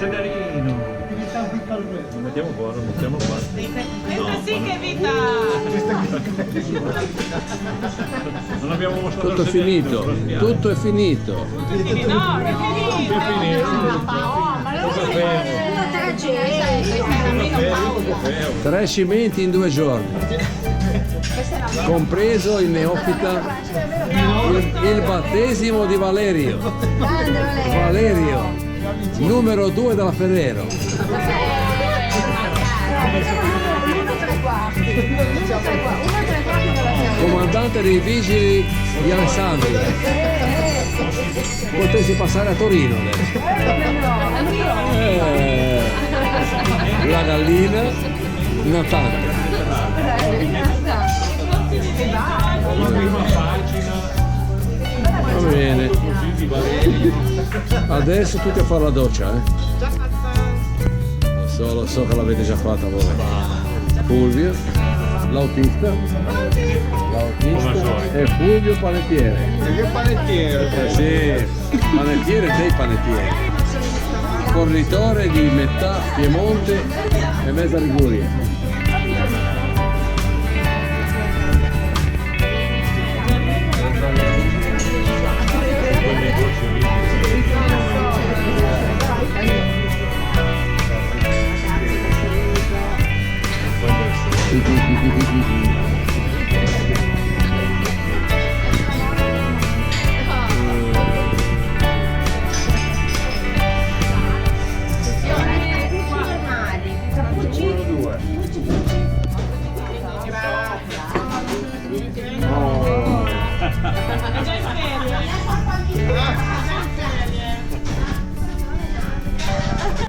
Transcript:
Celerino. Lo mettiamo qua, lo mettiamo qua. Questa sì che vita! Non abbiamo mostrato Tutto il finito, sedere, tutto è finito. No, che finito! Tutto finito. Tre cimenti in 2 giorni, compreso il neofita, il battesimo di Valerio. Valerio, numero 2 della Ferrero. Comandante dei vigili di Alessandria. Potessi passare a Torino adesso. La gallina natante. Va bene. Adesso tutti a fare la doccia, Lo so che l'avete già fatta voi. Fulvio, l'autista e Fulvio panettiere. Che panettiere? Sì, panettiere dei panettieri. Fornitore di metà Piemonte e mezza Liguria. Quel negozio lì.